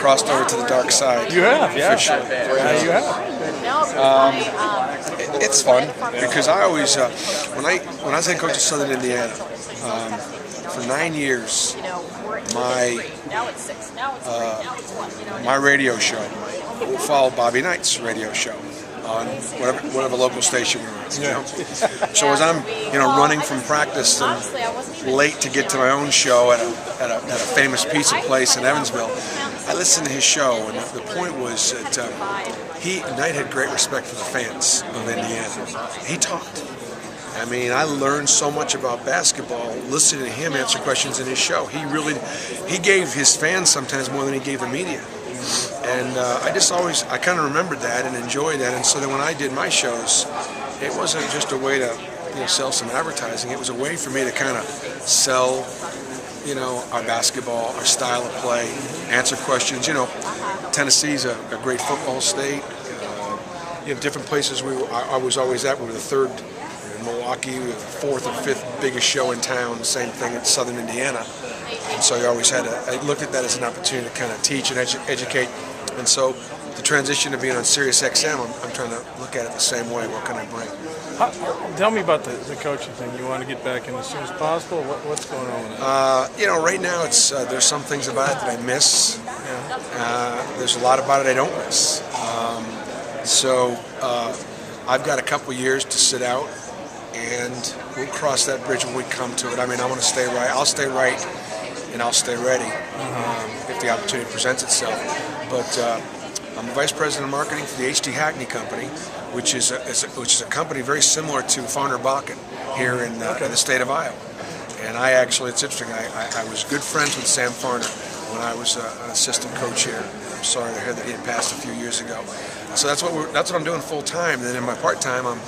crossed over to the dark side. You have, yeah. For sure. Yeah, you have. It's fun because I always, when I was head coach of Southern Indiana, for 9 years, my radio show followed Bobby Knight's radio show on whatever local station we were at. You know? So as I'm running from practice and late to get to my own show at a famous pizza place in Evansville, I listened to his show, and the point was that Knight had great respect for the fans of Indiana. He talked. I mean, I learned so much about basketball listening to him answer questions in his show. He gave his fans sometimes more than he gave the media. And I kind of remembered that and enjoyed that. And so then when I did my shows, it wasn't just a way to sell some advertising. It was a way for me to kind of sell our basketball, our style of play, answer questions. Tennessee's a great football state. You have different places I was always at. We were the third in Milwaukee, we were the fourth or fifth biggest show in town. Same thing at Southern Indiana. And so I looked at that as an opportunity to kind of teach and educate. And so the transition to being on Sirius XM, I'm trying to look at it the same way. What can I bring? Tell me about the coaching thing. You want to get back in as soon as possible? What's going on with that? Right now there's some things about it that I miss. There's a lot about it I don't miss. So I've got a couple years to sit out, and we'll cross that bridge when we come to it. I mean, I want to stay right. I'll stay right, and I'll stay ready if the opportunity presents itself. But I'm the vice president of marketing for the H.T. Hackney Company, which is a company very similar to Farner-Bakken here in the state of Iowa. And it's interesting. I was good friends with Sam Farner when I was an assistant coach here. I'm sorry to hear that he had passed a few years ago. So that's what I'm doing full time. And then in my part time, I'm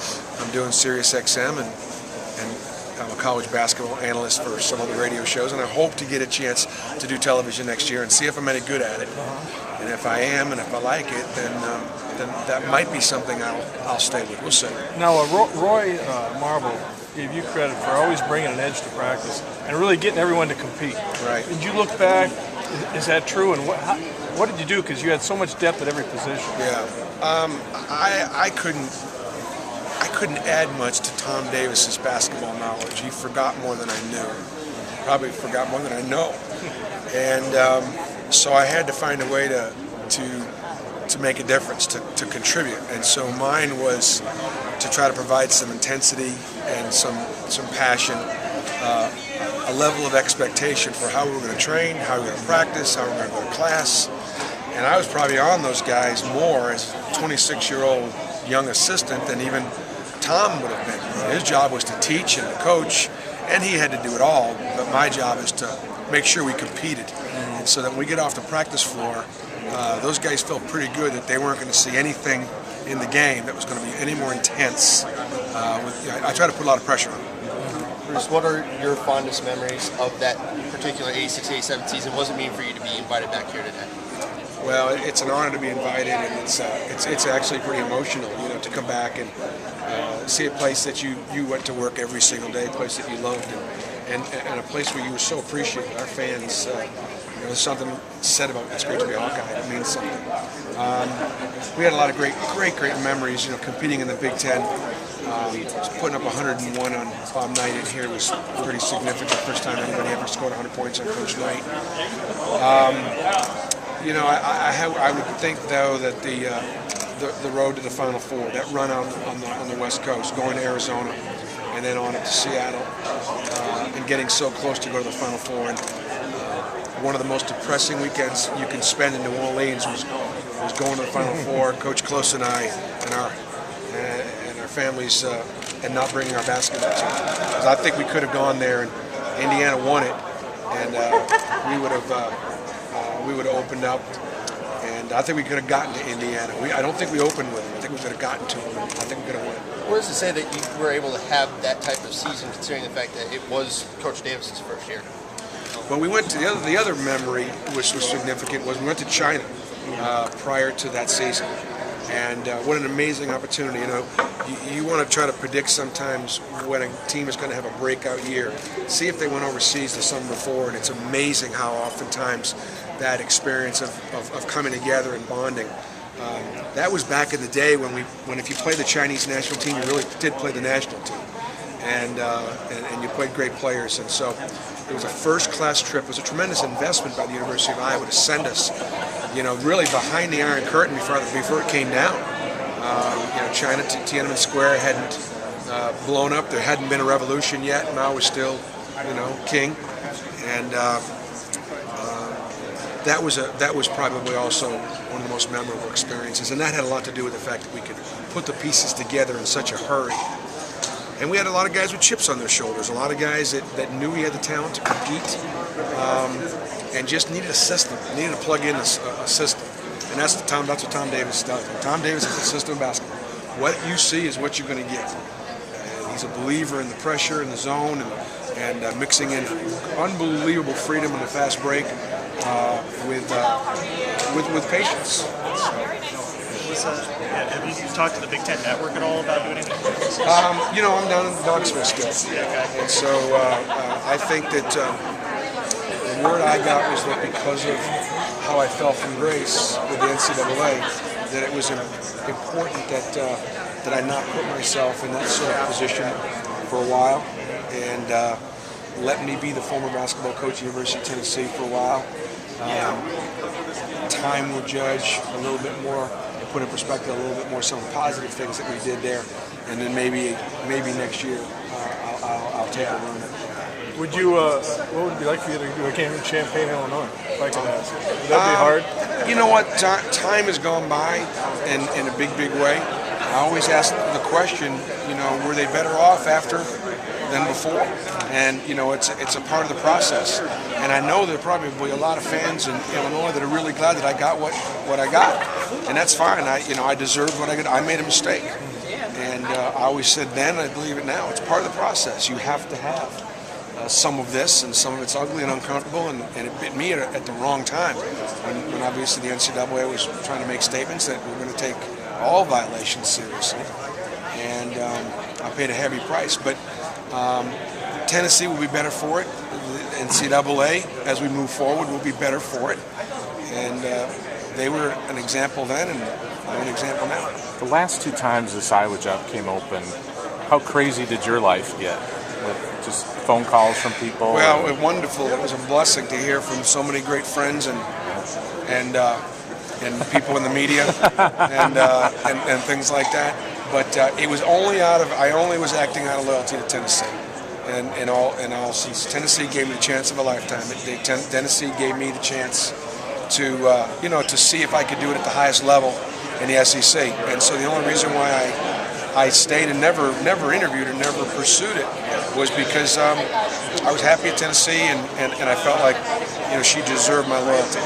doing Sirius XM, and I'm a college basketball analyst for some other radio shows. And I hope to get a chance to do television next year and see if I'm any good at it. And if I am, and if I like it, then that might be something I'll stay with. We'll see. Now, Roy Marble gave you credit for always bringing an edge to practice and really getting everyone to compete. Right. Did you look back? Is that true? And what did you do? Because you had so much depth at every position. Yeah. I couldn't add much to Tom Davis's basketball knowledge. He forgot more than I knew. Probably forgot more than I know. And so I had to find a way to make a difference, to contribute. And so mine was to try to provide some intensity and some passion, a level of expectation for how we were going to train, how we were going to practice, how we were going to go to class. And I was probably on those guys more as a 26-year-old young assistant than even Tom would have been. His job was to teach and to coach, and he had to do it all. But my job is to make sure we competed. And so that when we get off the practice floor, those guys felt pretty good that they weren't going to see anything in the game that was going to be any more intense. I try to put a lot of pressure on them. Bruce, what are your fondest memories of that particular 86-87 season? What does it mean for you to be invited back here today? Well, it's an honor to be invited, and it's actually pretty emotional, to come back and see a place that you went to work every single day, a place that you loved, and a place where you were so appreciated. Our fans, there's something said about it's great to be a Hawkeye. It means something. We had a lot of great memories, competing in the Big Ten. Putting up 101 on Bob Knight in here was pretty significant. First time anybody ever scored 100 points on Coach Knight. I would think though that the road to the Final Four, that run on the West Coast, going to Arizona, and then on up to Seattle, and getting so close to go to the Final Four. And one of the most depressing weekends you can spend in New Orleans was going to the Final Four. Coach Close and I and our families and not bringing our basketball team. Because I think we could have gone there and Indiana won it, and we would have opened up, and I think we could have gotten to Indiana. I don't think we opened with them. I think we could have gotten to them. I think we could have won. What does it say that you were able to have that type of season, considering the fact that it was Coach Davis's first year? Well, we went to the other memory, which was significant, was we went to China prior to that season. And what an amazing opportunity. you want to try to predict sometimes when a team is going to have a breakout year. See if they went overseas the summer before, and it's amazing how oftentimes that experience of coming together and bonding. That was back in the day when if you played the Chinese national team, you really did play the national team, and you played great players. And so it was a first-class trip. It was a tremendous investment by the University of Iowa to send us, really behind the Iron Curtain before it came down. China, Tiananmen Square hadn't blown up. There hadn't been a revolution yet. Mao was still, king, and that was probably also one of the most memorable experiences. And that had a lot to do with the fact that we could put the pieces together in such a hurry. And we had a lot of guys with chips on their shoulders, a lot of guys that knew we had the talent to compete, and just needed a system, needed to plug in a system. And that's what Tom Davis does. Tom Davis is a system of basketball. What you see is what you're going to get. And he's a believer in the pressure and the zone and mixing in unbelievable freedom in the fast break with patience. Have you talked to the Big Ten Network at all about doing anything? I'm down in Knoxville still. And so I think that the word I got was that because of how I fell from grace with the NCAA, that it was important that I not put myself in that sort of position for a while, and let me be the former basketball coach at the University of Tennessee for a while. Time will judge a little bit more, and put in perspective a little bit more some of the positive things that we did there, and then maybe next year I'll take a run at it. What would it be like for you to do a game in Champaign, Illinois, if I could ask? Would that be hard? You know what? Time has gone by in a big way. I always ask the question, were they better off after than before? And, it's a part of the process. And I know there are probably a lot of fans in Illinois that are really glad that I got what I got. And that's fine. I deserved what I got. I made a mistake. And I always said then, I believe it now, it's part of the process. You have to have some of this, and some of it's ugly and uncomfortable, and it bit me at the wrong time when obviously the NCAA was trying to make statements that we're going to take all violations seriously, and I paid a heavy price. But Tennessee will be better for it. The NCAA, as we move forward, will be better for it, and they were an example then, and I'm an example now. The last two times this Iowa job came open, how crazy did your life get? With just phone calls from people? Well, it was wonderful. It was a blessing to hear from so many great friends and people in the media and things like that. But it was only I only was acting out of loyalty to Tennessee. And in all seasons, Tennessee gave me the chance of a lifetime. Tennessee gave me the chance to to see if I could do it at the highest level in the SEC. And so the only reason why I stayed and never interviewed and never pursued it was because I was happy at Tennessee, and I felt like she deserved my loyalty.